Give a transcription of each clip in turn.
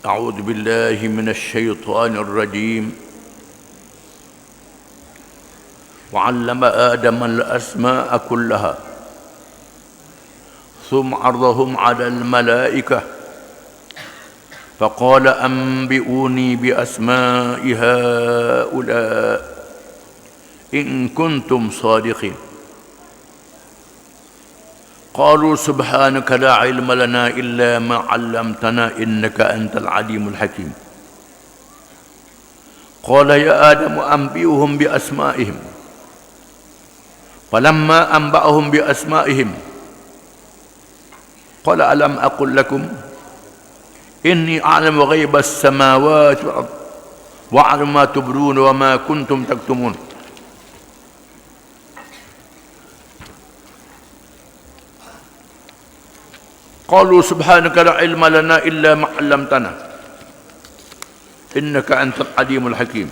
أعوذ بالله من الشيطان الرجيم وعلم آدم الأسماء كلها ثم عرضهم على الملائكة فقال أنبئوني بأسماء هؤلاء إن كنتم صادقين قالوا سبحانك لا علم لنا إلا ما علمتنا إنك أنت العليم الحكيم قال يا آدم أنبئهم بأسمائهم فلما أنبأهم بأسمائهم قال ألم أقل لكم إني أعلم غيب السماوات والأرض وأعلم ما تبدون وما كنتم تكتمون قالوا سبحانك لا علم لنا إلا ما علمتنا إنك أنت العليم الحكيم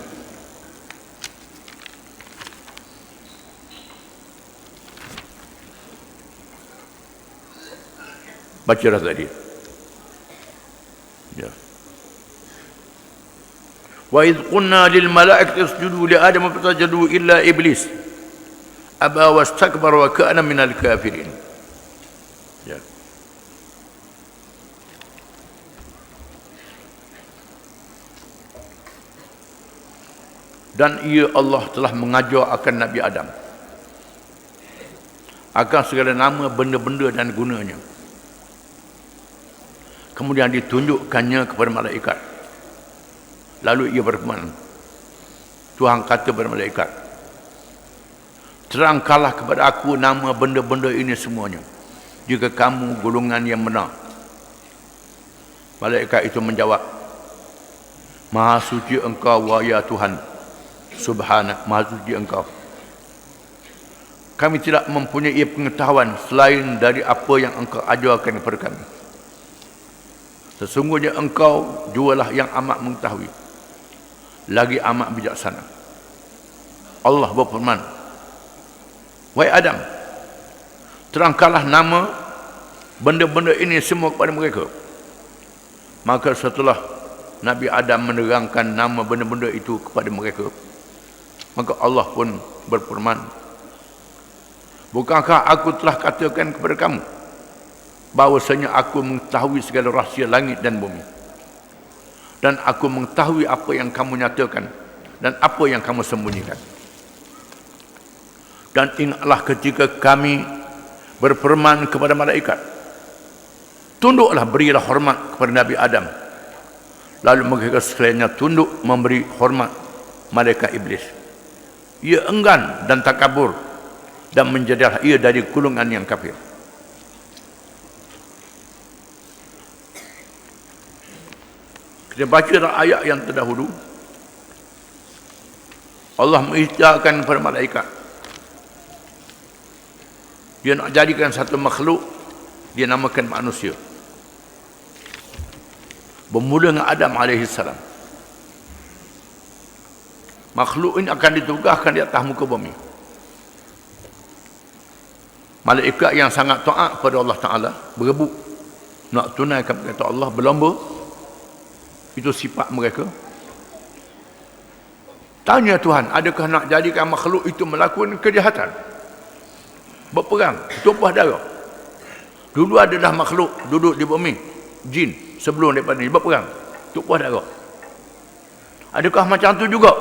bacalah tadi ya. Wa idh qulna lil malaikati isjudu li adama fasajadu illa iblis aba wastakbara wa kana minal kafirin ya. Dan ia Allah telah mengajar akan Nabi Adam akan segala nama, benda-benda dan gunanya. Kemudian ditunjukkannya kepada malaikat. Lalu ia berfirman, Tuhan kata kepada malaikat, terangkanlah kepada aku nama benda-benda ini semuanya, jika kamu golongan yang benar. Malaikat itu menjawab, Maha suci engkau wahai Tuhan, Subhanak, Maha suci engkau. Kami tidak mempunyai pengetahuan selain dari apa yang engkau ajarkan kepada kami. Sesungguhnya engkau jualah yang amat mengetahui, lagi amat bijaksana. Allah berfirman, wahai Adam, terangkanlah nama benda-benda ini semua kepada mereka. Maka setelah Nabi Adam menerangkan nama benda-benda itu kepada mereka, maka Allah pun berfirman, bukankah aku telah katakan kepada kamu bahwasanya aku mengetahui segala rahsia langit dan bumi, dan aku mengetahui apa yang kamu nyatakan dan apa yang kamu sembunyikan. Dan ingatlah ketika kami berfirman kepada malaikat, tunduklah, berilah hormat kepada Nabi Adam. Lalu mereka sekaliannya tunduk memberi hormat malaikat iblis. Ia enggan dan takabur, dan menjadilah ia dari golongan yang kafir. Kita baca dalam ayat yang terdahulu, Allah mengisytiharkan kepada malaikat, dia nak jadikan satu makhluk, dia namakan manusia. Bermula dengan Adam AS. Makhluk ini akan ditugaskan di atas muka bumi. Malaikat yang sangat taat pada Allah Ta'ala berebut nak tunaikan perkataan Allah, berlomba. Itu sifat mereka. Tanya Tuhan, adakah nak jadikan makhluk itu melakukan kejahatan, berperang, tumpah darah? Dulu adalah makhluk duduk di bumi, jin, sebelum daripada ini berperang, tumpah darah. Adakah macam tu juga?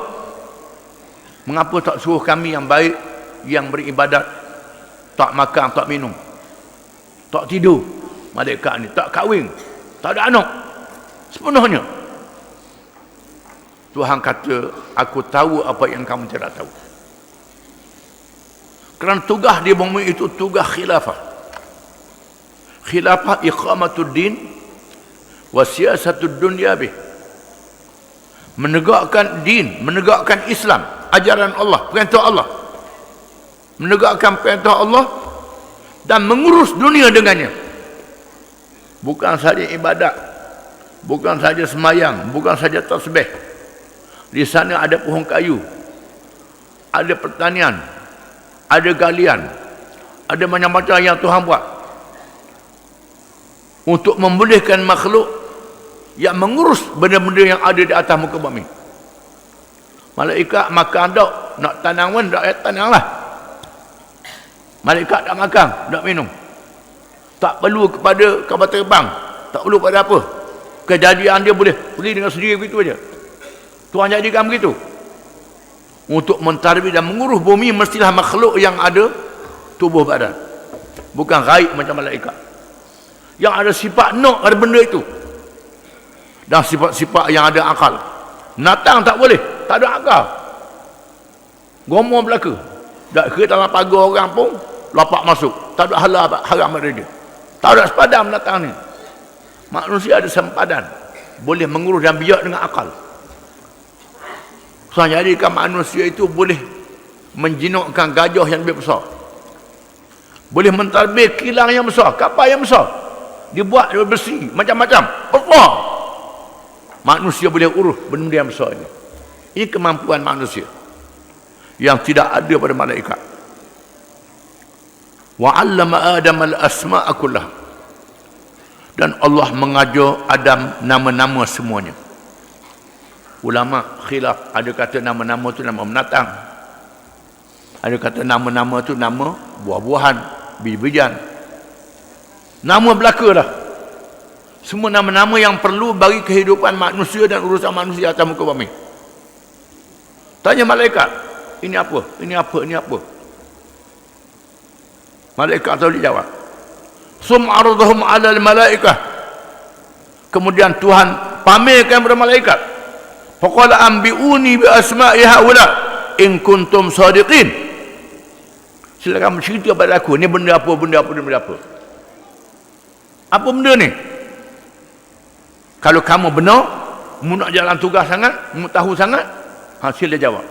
Mengapa tak suruh kami yang baik, yang beribadat, tak makan, tak minum, tak tidur, malaikat ni tak kahwin, tak ada anak, sepenuhnya? Tuhan kata, aku tahu apa yang kamu tidak tahu. Kerana tugas di bumi itu tugas khilafah. Khilafah iqamatud din wa siyasatud dunya bih. Menegakkan din, menegakkan Islam, ajaran Allah, perintah Allah. Menegakkan perintah Allah dan mengurus dunia dengannya. Bukan saja ibadat, bukan saja semayang, bukan saja tasbih. Di sana ada pohon kayu, ada pertanian, ada galian, ada macam-macam yang Tuhan buat untuk membolehkan makhluk yang mengurus benda-benda yang ada di atas muka bumi. Malaikat makan tak, nak tanam pun tak tanamlah. Malaikat tak makan, tak minum. Tak perlu kepada kapal terbang, tak perlu pada apa. Kejadian dia boleh pergi dengan sendiri begitu aja. Tuhan jadikan begitu. Untuk mentadbir dan mengurus bumi mestilah makhluk yang ada tubuh badan. Bukan gaib macam malaikat. Yang ada sifat nak pada benda itu. Dan sifat-sifat yang ada akal. Natang tak boleh, tak ada akal. Gomor belaka. Tak kira dalam pagar orang pun lapak masuk. Tak ada haram pada dia. Tak ada sepadan menatang ni. Manusia ada sempadan. Boleh mengurus dan biak dengan akal. So, jadikan manusia itu boleh menjinakkan gajah yang lebih besar. Boleh mentadbir kilang yang besar, kapal yang besar. Dibuat dari besi, macam-macam. Besar. Manusia boleh urus benda yang besar ini. Ini kemampuan manusia yang tidak ada pada malaikat. Wa 'allama Adam al-asma'a kullah. Dan Allah mengajar Adam nama-nama semuanya. Ulama khilaf, ada kata nama-nama tu nama binatang, ada kata nama-nama tu nama buah-buahan, biji-bijian. Nama belaka dah. Semua nama-nama yang perlu bagi kehidupan manusia dan urusan manusia atas muka bumi. Tanya malaikat, ini apa? Ini apa? Ini apa? Malaikat tak boleh jawab. Sum'aradhum 'ala al-malaikah. Kemudian Tuhan pamerkan kepada malaikat. Faqala anbi'uni bi asma'i haula in kuntum sadiqin. Silakan bercerita pada aku, ni benda apa, benda apa, benda apa. Apa benda ni? Kalau kamu benar, mu nak jalan tugas sangat, mu tahu sangat, sila jawab.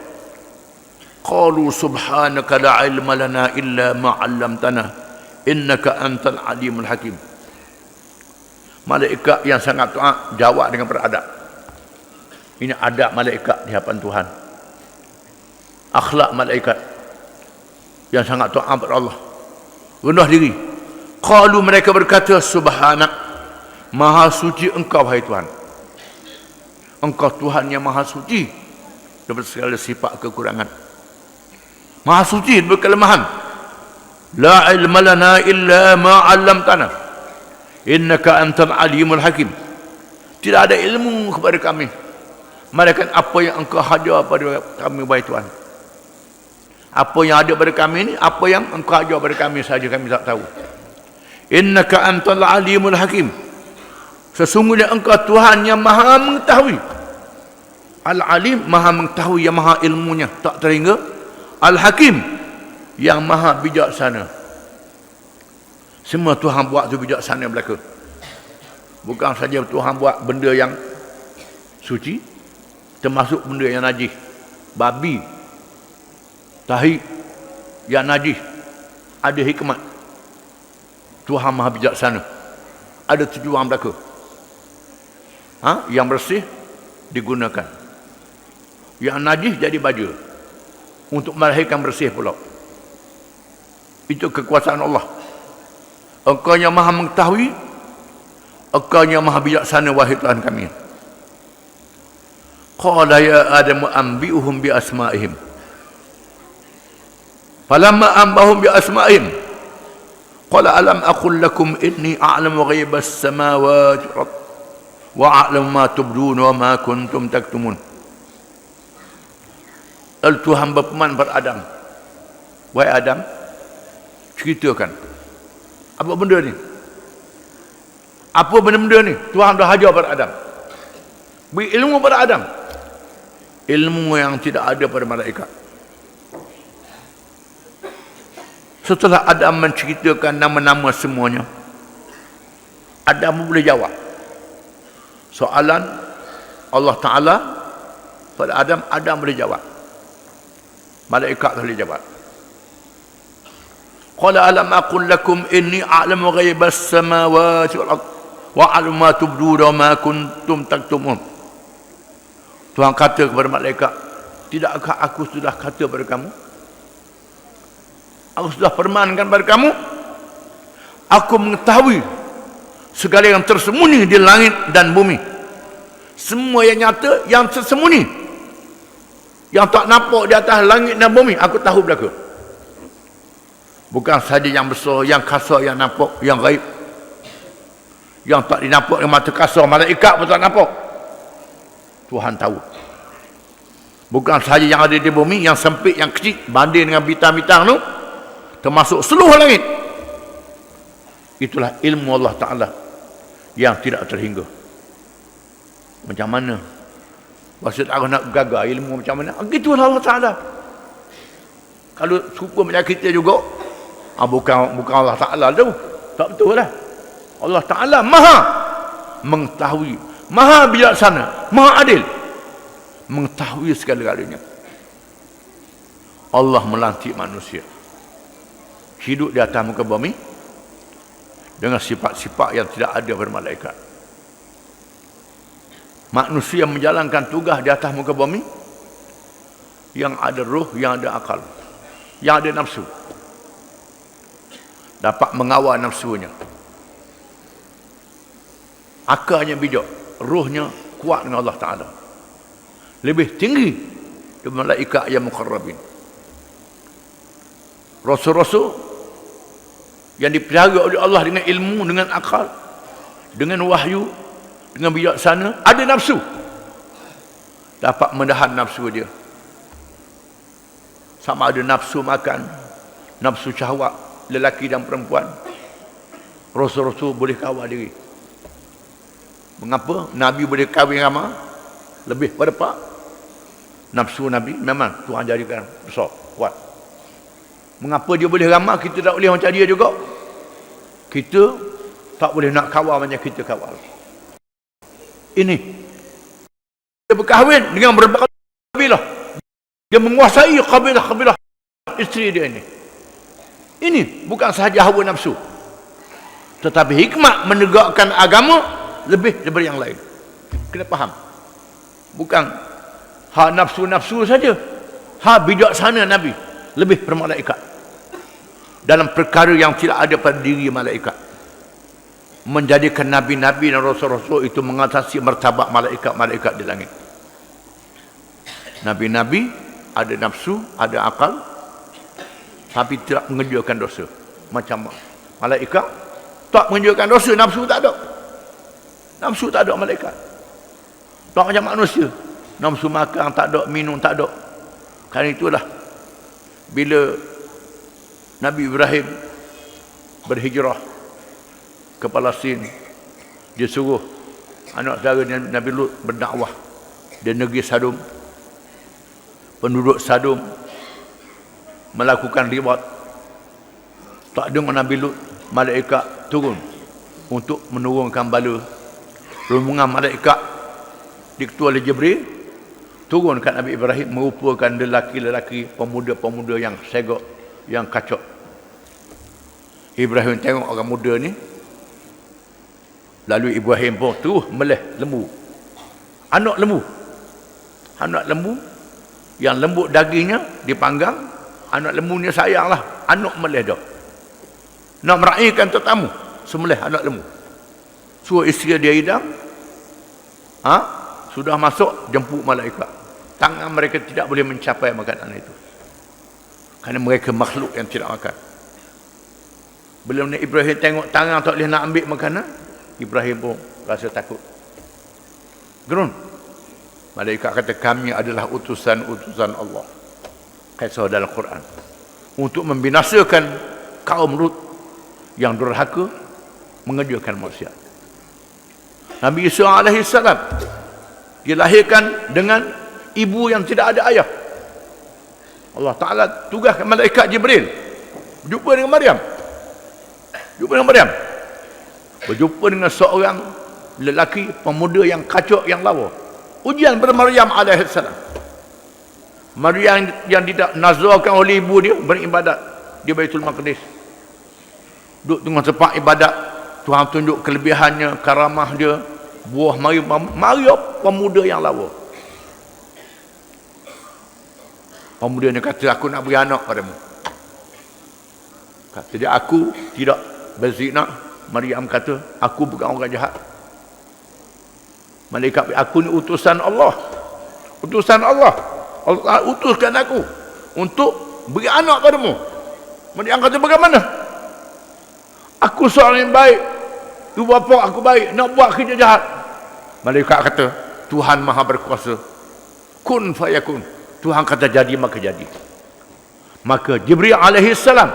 Qalu subhanaka la ilma lana illa ma 'allamtana innaka antal alimul hakim. Malaikat yang sangat taat jawab dengan beradab. Ini adab malaikat di hadapan Tuhan. Akhlak malaikat yang sangat taat kepada Allah. Rendah diri. Qalu, mereka berkata, subhanak, maha suci engkau wahai Tuhan. Engkau Tuhan yang maha suci daripada segala sifat kekurangan. Maha suci daripada kelemahan. La ilma lana illa ma 'allamtana innaka antal alimul hakim. Tidak ada ilmu kepada kami melainkan apa yang engkau hajar pada kami wahai Tuhan. Apa yang ada pada kami ini, apa yang engkau hajar pada kami saja kami tak tahu. Innaka antal alimul hakim. Sesungguhnya engkau Tuhan yang maha mengetahui. Al-alim, maha mengetahui, yang maha ilmunya tak terhingga. Al-hakim, yang maha bijaksana. Semua Tuhan buat tu bijaksana belaka. Bukan saja Tuhan buat benda yang suci, termasuk benda yang najis. Babi, tahi yang najis, ada hikmat. Tuhan maha bijaksana. Ada tujuan belaka. Yang bersih digunakan, yang najis jadi baja untuk melahirkan bersih pula. Itu kekuasaan Allah. Engkau yang maha mengetahui, engkau yang maha bijaksana wahai Tuhan kami. Qala ya Adam anbi'uhum bi asma'ihim. Falamma anbahum bi asma'ihim qala alam aqul lakum inni a'lamu ghaibas samawati wal ardh wa a'lamu ma tubdun wa ma kuntum taktumun. Lalu Tuhan berfirman kepada Adam, wahai Adam, ceritakan apa benda ni, apa benda-benda ni. Tuhan dah hajar pada Adam, beri ilmu pada Adam, ilmu yang tidak ada pada malaikat. Setelah Adam menceritakan nama-nama semuanya, Adam boleh jawab soalan Allah Ta'ala pada Adam. Adam boleh jawab, malaikat boleh jawab. Qala alam aqul lakum inni a'lamu ghaibas samawati wal ardh wa a'lamu ma tubduna wa ma kuntum taktumun. Tuhan kata kepada malaikat, tidakkah aku sudah kata kepada kamu, aku sudah firmankan kepada kamu, aku mengetahui segala yang tersembunyi di langit dan bumi Semua yang nyata, yang tersembunyi, yang tak nampak di atas langit dan bumi, aku tahu berlaku. Bukan sahaja yang besar, yang kasar, yang nampak, yang gaib, yang tak dinampak dengan mata kasar, malaikat pun tak nampak, Tuhan tahu. Bukan sahaja yang ada di bumi, yang sempit, yang kecil, banding dengan bintang-bintang tu, termasuk seluruh langit. Itulah ilmu Allah Ta'ala yang tidak terhingga. Macam mana? Maksud aku nak gagal ilmu macam mana? Gitulah Allah Ta'ala. Kalau suka macam kita juga, bukan Allah Ta'ala tu. Tak betul lah. Allah Ta'ala maha mengetahui, maha bijaksana, maha adil, mengetahui segala-galanya. Allah melantik manusia hidup di atas muka bumi dengan sifat-sifat yang tidak ada pada malaikat. Manusia menjalankan tugas di atas muka bumi yang ada ruh, yang ada akal, yang ada nafsu, dapat mengawal nafsunya. Akalnya bijak, ruhnya kuat dengan Allah Ta'ala, lebih tinggi daripada malaikat yang muqarrabin. Rasul-rasul yang dipelihara oleh Allah dengan ilmu, dengan akal, dengan wahyu, dengan bijaksana, ada nafsu, dapat menahan nafsu dia. Sama ada nafsu makan, nafsu syahwat lelaki dan perempuan, Rasul-rasul boleh kawal diri. Mengapa Nabi boleh kahwin ramai lebih pada pak? Nafsu Nabi memang Tuhan jadikan besar, kuat. Mengapa dia boleh ramai, kita tak boleh macam dia juga? Kita tak boleh nak kawal macam kita kawal. Ini dia berkahwin dengan berbagai kabilah, dia menguasai kabilah-kabilah isteri dia ini. Ini bukan sahaja hawa nafsu, tetapi hikmat menegakkan agama lebih daripada yang lain. Kena faham, bukan hak nafsu-nafsu saja, hak bijaksana Nabi lebih daripada malaikat dalam perkara yang tidak ada pada diri malaikat. Menjadikan Nabi-Nabi dan Rasul-Rasul itu mengatasi martabat malaikat-malaikat di langit. Nabi-Nabi ada nafsu, ada akal, tapi tidak mengerjakan dosa. Macam malaikat tak mengerjakan dosa, nafsu tak ada. Nafsu tak ada malaikat. Tak macam manusia, nafsu makan tak ada, minum tak ada. Kerana itulah bila Nabi Ibrahim berhijrah ke Palestin, dia suruh anak saudara Nabi Lut berdakwah di negeri Sadum. Penduduk Sadum melakukan ribat. Tak dengar Nabi Lut, malaikat turun untuk menurunkan bala. Rombongan malaikat diketua oleh Jibril turun kat Nabi Ibrahim, merupakan lelaki-lelaki, pemuda-pemuda yang segak, yang kacak. Ibrahim tengok orang muda ni, lalu Ibrahim pun terus melih lembu. Anak lembu yang lembut dagingnya dipanggang. Anak lembu ni sayanglah, anak melih dah. Nak meraihkan tetamu, sembelih anak lembu. Suruh isteri dia hidang. Sudah masuk, jemput malaikat. Tangan mereka tidak boleh mencapai makanan itu, kerana mereka makhluk yang tidak makan. Belum ni Ibrahim tengok tangan tak boleh nak ambil makanan, Ibrahim pun rasa takut. Gerun. Malaikat kata, kami adalah utusan-utusan Allah, kisah dalam Quran, untuk membinasakan kaum Lut yang durhaka mengerjakan maksiat. Nabi Isa AS dilahirkan dengan ibu yang tidak ada ayah. Allah Ta'ala tugaskan malaikat Jibril berjumpa dengan Maryam. Berjumpa dengan seorang lelaki, pemuda yang kacak, yang lawa. Ujian pada Maryam AS. Maryam yang tidak nazarkan oleh ibu dia beribadat di Baitul Maqdis. Duduk tengah tempat ibadat, Tuhan tunjuk kelebihannya, karamah dia, buah Maryam, pemuda yang lawa. Pemuda ni kata, aku nak beri anak padamu. Kata dia, aku tidak berzina. Maryam kata, aku bukan orang jahat. Malaikat, aku ni utusan Allah. Utusan Allah. Allah Ta'ala utuskan aku untuk beri anak padamu. Malaikat kata, bagaimana? Aku seorang yang baik. Ibu bapa aku baik. Nak buat kerja jahat. Malaikat kata, Tuhan Maha Berkuasa. Kun fayakun. Tuhan kata jadi, maka jadi. Maka Jibril alaihi salam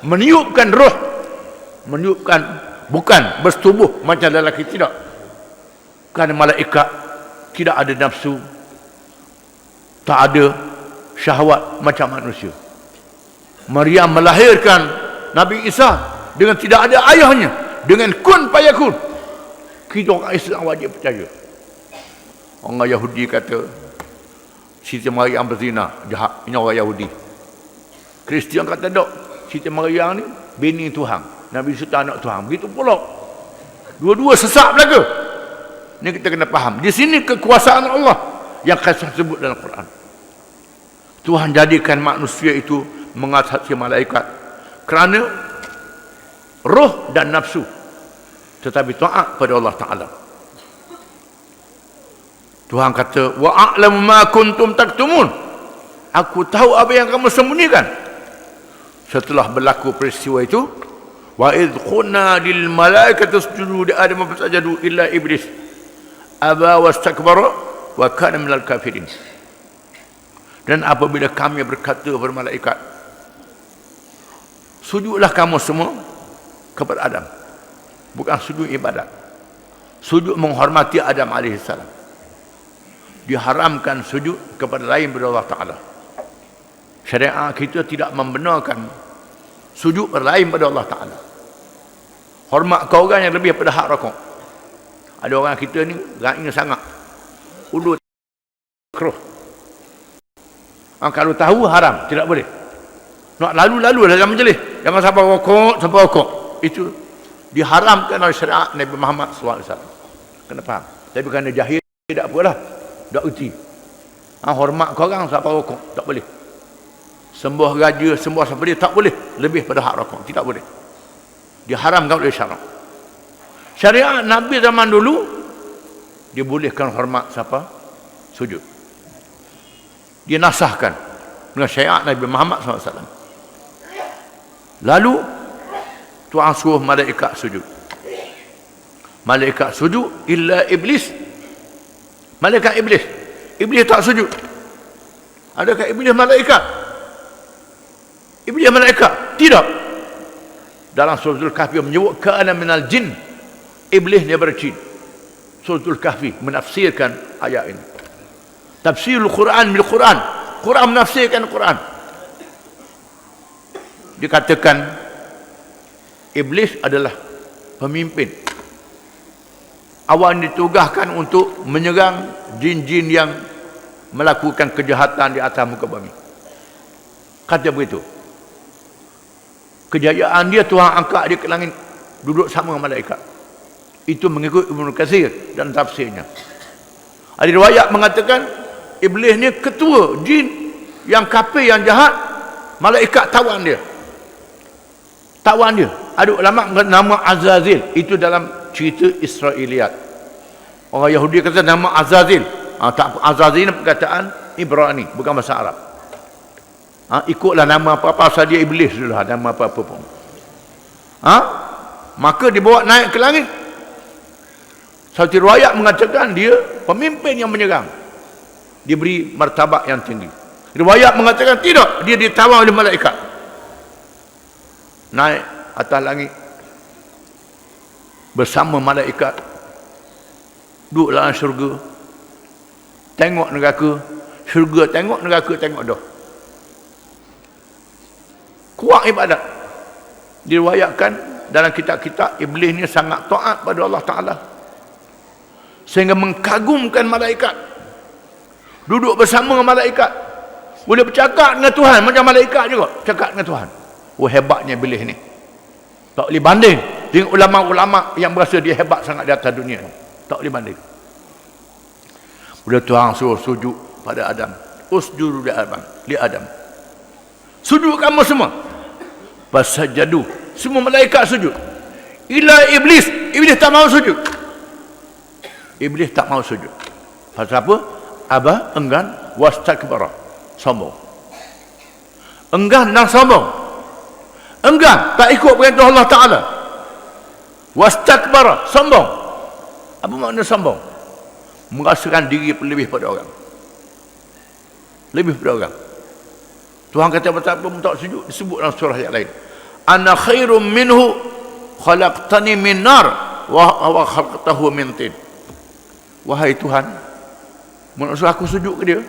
meniupkan roh. Meniupkan, bukan bersetubuh macam lelaki, tidak. Kerana malaikat tidak ada nafsu, tak ada syahwat macam manusia. Maryam melahirkan Nabi Isa dengan tidak ada ayahnya, dengan kun fayakun. Kita orang Islam wajib percaya. Orang Yahudi kata Siti Maryam berzina, jahat. Ini orang Yahudi. Kristian kata tak, Siti Maryam ni bini Tuhan, Nabi Isa anak Tuhan. Begitu pula. Dua-dua sesak belaka. Ini kita kena faham. Di sini kekuasaan Allah yang kasih sebut dalam Quran. Tuhan jadikan manusia itu mengatasi malaikat kerana roh dan nafsu, tetapi taat pada Allah Ta'ala. Tuhan kata, wa a'lamu ma kuntum taktumun. Aku tahu apa yang kamu sembunyikan. Setelah berlaku peristiwa itu, wa idh qulna lil malaikati isjudu li adam fasajadu illa iblis aba wastakbara wa kana minal kafirin. Dan apabila kami berkata kepada malaikat, sujudlah kamu semua kepada Adam, bukan sujud ibadat, sujud menghormati Adam alaihissalam. Diharamkan sujud kepada lain daripada Allah Ta'ala. Syariat kita tidak membenarkan sujud berlain pada Allah Ta'ala. Hormat kau orang yang lebih pada hak rokok. Ada orang kita ni raihnya sangat, ulut keruh. Kalau tahu haram, tidak boleh. Nak lalu-lalu dalam majlis, jangan sampai rokok. Itu diharamkan oleh syariat Nabi Muhammad SAW. Kena faham. Tapi kerana jahil, tidak apalah, tak uti. Hormat kau orang sampai rokok, tak boleh. Sembah raja, sembah siapa dia, tak boleh lebih pada hak rokok, tidak boleh. Diharamkan oleh syariat. Syariat Nabi zaman dulu, dia bolehkan hormat siapa? Sujud. Dia nasahkan dengan syariat Nabi Muhammad SAW. Lalu Tuhan suruh malaikat sujud. Malaikat sujud illa iblis. Malaikat iblis. Iblis tak sujud. Adakah iblis malaikat? Iblis malaikat? Tidak. Dalam surah Al-Kahfi menyebut kana minal jin. Iblis dia berjin. Surah Al-Kahfi menafsirkan ayat ini. Tafsirul Quran bil Quran. Quran menafsirkan Quran. Dikatakan iblis adalah pemimpin. Awal ditugaskan untuk menyerang jin-jin yang melakukan kejahatan di atas muka bumi. Kata begitu. Kejayaan dia Tuhan angkat dia ke langit, duduk sama dengan malaikat. Itu mengikut Ibnu Katsir dan tafsirnya. Ada riwayat mengatakan iblis ni ketua jin yang kafir, yang jahat. Malaikat tawan dia. Tawan dia. Ada ulama nama Azazil. Itu dalam cerita Israiliyat. Orang Yahudi kata nama Azazil. Tak, Azazil ni perkataan Ibrani, bukan bahasa Arab. Ikutlah nama apa-apa, asal dia iblis dulu, nama apa-apa pun. Maka dibawa naik ke langit. Satu riwayat mengatakan dia pemimpin yang menyerang, diberi martabat yang tinggi. Riwayat mengatakan tidak, dia ditawar oleh malaikat. Naik atas langit bersama malaikat, duduk dalam syurga, tengok neraka, syurga tengok, neraka tengok dah. Kuat ibadat. Diriwayatkan dalam kitab-kitab iblis ni sangat taat pada Allah Ta'ala sehingga mengkagumkan malaikat. Duduk bersama dengan malaikat, boleh bercakap dengan Tuhan macam malaikat juga cakap dengan Tuhan. Oh, hebatnya iblis ni, tak boleh banding dengan ulama-ulama yang berasa dia hebat sangat di atas dunia. Tak boleh banding. Bila Tuhan suruh sujud pada Adam, usjudu li Adam, sujud kamu semua. Fasajadu, semua malaikat sujud. Ila iblis, iblis tak mau sujud. Iblis tak mau sujud. Pasal apa? Aba, enggan, wastakbara, sombong. Enggan dan sombong. Enggan, tak ikut perintah Allah Ta'ala. Wastakbara, sombong. Apa makna sombong? Merasakan diri lebih pada orang. Lebih pada orang. Tuhan kata betapa tak sujud, disebut dalam surah yang lain. Ana khairum minhu khalaqtani min nar wa khalaqtahu min tin. Wahai Tuhan, maksud aku sujud ke dia?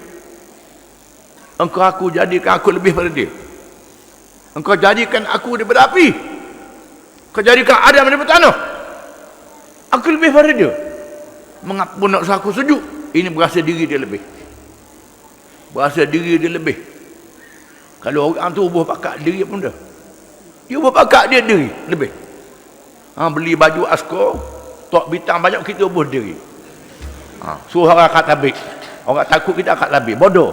Engkau aku jadikan aku lebih pada dia. Engkau jadikan aku daripada api. Engkau jadikan Adam daripada tanah. Aku lebih pada dia. Mengapa nak suruh aku sujud? Ini berasa diri dia lebih. Berasa diri dia lebih. Kalau orang tu ubah pakat diri pun dah. Dia ubah pakat dia diri lebih. Beli baju askar, tok bintang banyak, kita ubah diri. Suruh orang akad tabik. Orang takut kita akad tabik. Bodoh.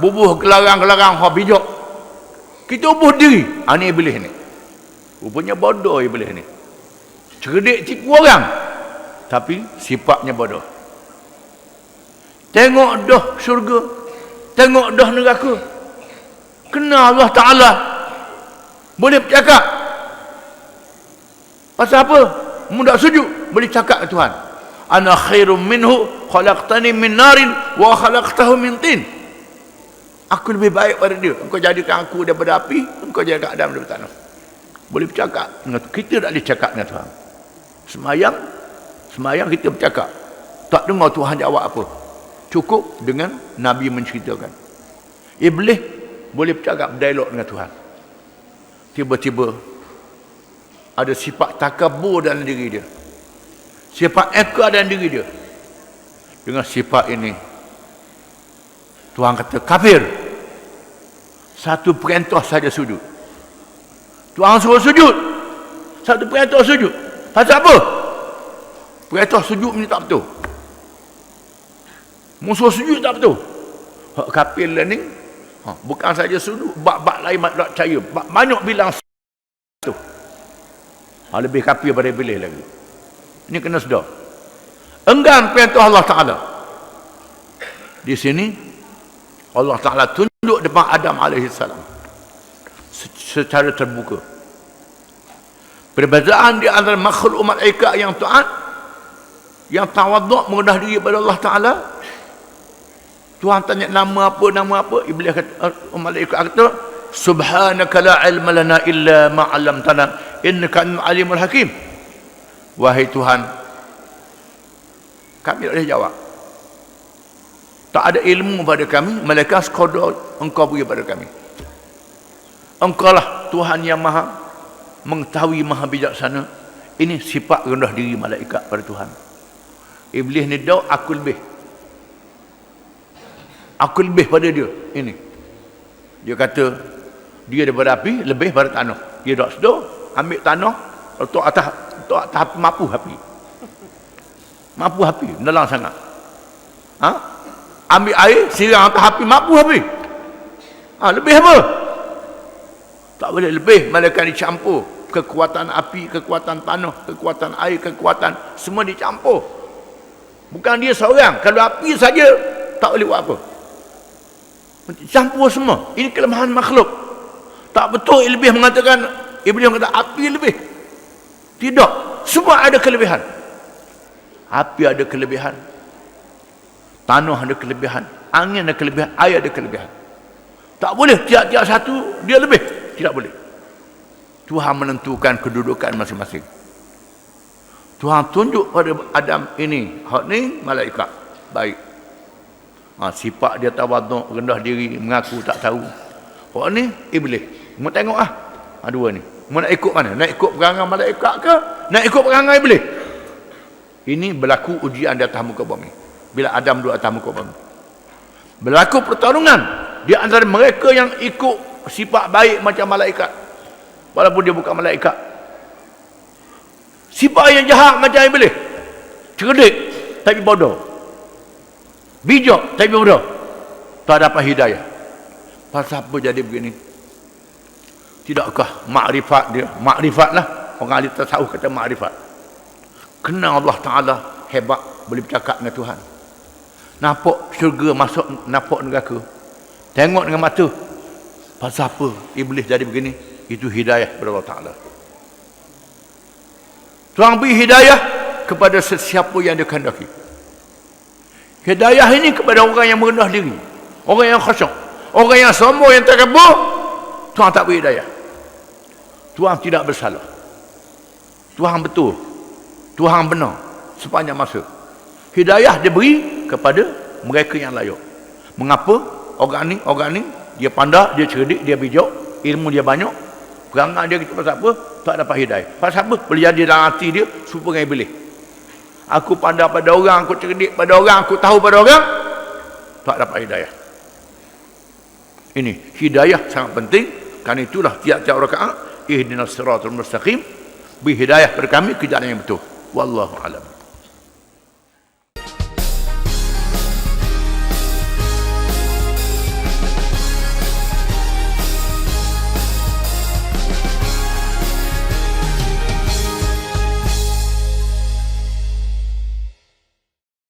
Bubuh gelarang-gelarang bijak. Kita ubah diri. Ini iblis ni. Rupanya bodoh iblis ni. Cerdik tipu orang. Tapi sifatnya bodoh. Tengok dah syurga. Tengok dah neraka. Kena Allah Ta'ala. Boleh bercakap. Pasal apa? Mudah sujud. Boleh cakap ke Tuhan. Ana khairum minhu khalaqtani min narin wa khalaqtahu min tin. Aku lebih baik pada dia. Engkau jadikan aku daripada api, engkau jadikan Adam daripada tanah. Boleh bercakap. Kita tak boleh cakap dengan Tuhan. Semayang kita bercakap. Tak dengar Tuhan jawab apa. Cukup dengan Nabi menceritakan. Iblis boleh bercakap, berdialog dengan Tuhan. Tiba-tiba ada sifat takabur dalam diri dia. Sifat ego dalam diri dia. Dengan sifat ini Tuhan kata kafir. Satu perintah saja sujud. Tuhan suruh sujud. Satu perintah sujud. Pasal apa? Perintah sujud ni tak betul. Musuh sujud tak betul. Hak kafir lah ni. Bukan saja sujud, bab-bab lain tak percaya. Banyak bilang tu. Lebih kafir daripada iblis lagi. Ini kena sedar. Enggan perintah Allah Ta'ala. Di sini Allah Ta'ala tunjuk depan Adam AS secara terbuka. Perbezaan di antara makhluk malaikat yang taat, yang tawaduk merendah diri kepada Allah Ta'ala. Tuhan tanya nama apa, iblis kata, malaikat kata, subhanaka la ilma lana illa ma 'allamtana innaka antal alimul hakim. Wahai Tuhan, kami tak boleh jawab. Tak ada ilmu pada kami, malaikat sekadar engkau beri pada kami. Engkau lah Tuhan yang maha mengetahui, maha bijaksana. Ini sifat rendah diri malaikat pada Tuhan. Iblis ni dah aku lebih. Aku lebih pada dia. Ini. Dia kata dia daripada api, lebih pada tanah. Dia tak sedar, ambil tanah, letak atas api, mampu api. Mampu api, dalam sangat. Ambil air, sirang atas api, mampu api. Lebih apa? Tak boleh lebih, malaikat dicampur. Kekuatan api, kekuatan tanah, kekuatan air, kekuatan, semua dicampur. Bukan dia seorang. Kalau api saja, tak boleh buat apa. Campur semua. Ini kelemahan makhluk. Tak betul lebih mengatakan, iblis kata api lebih. Tidak. Semua ada kelebihan. Api ada kelebihan. Tanah ada kelebihan. Angin ada kelebihan. Air ada kelebihan. Tak boleh tiap-tiap satu dia lebih. Tidak boleh. Tuhan menentukan kedudukan masing-masing. Tuhan tunjuk pada Adam ini, hak ni malaikat baik. Sifat dia tawaduk, rendah diri, mengaku tak tahu. Hak ni iblis. Mau tengok dua ni. Mau nak ikut mana? Nak ikut perangai malaikat ke? Nak ikut perangai iblis? Ini berlaku ujian di atas muka bumi. Bila Adam duduk atas muka bumi. Berlaku pertarungan di antara mereka yang ikut sifat baik macam malaikat. Walaupun dia bukan malaikat. Sifat yang jahat macam iblis. Cerdik tapi bodoh. Bijak tapi bodoh. Tak dapat hidayah. Pasal apa jadi begini? Tidakkah makrifat dia? Makrifat lah. Orang ahli tasawuf kata makrifat. Kenal Allah Ta'ala hebat, boleh bercakap dengan Tuhan. Nampak syurga masuk, nampak neraka. Tengok dengan mata. Pasal apa iblis jadi begini? Itu hidayah kepada Allah Ta'ala. Tuhan beri hidayah kepada sesiapa yang dia kehendaki. Hidayah ini kepada orang yang merendah diri, orang yang khusyuk, orang yang sombong, yang takabur. Tuhan tak beri hidayah. Tuhan tidak bersalah. Tuhan betul. Tuhan benar sepanjang masa. Hidayah diberi kepada mereka yang layak. Mengapa? Orang ni dia pandai, dia cerdik, dia bijak, ilmu dia banyak. Perangai dia pasal apa? Tak dapat hidayah. Pasal apa? Boleh jadi dalam hati dia serupa dengan iblis. Aku pandai pada orang, aku cerdik pada orang, aku tahu pada orang, tak dapat hidayah. Ini hidayah sangat penting. Kerana itulah tiap-tiap rakaat ihdinas siratal mustaqim, beri hidayah kepada kami ke jalan yang betul. Wallahu a'lam.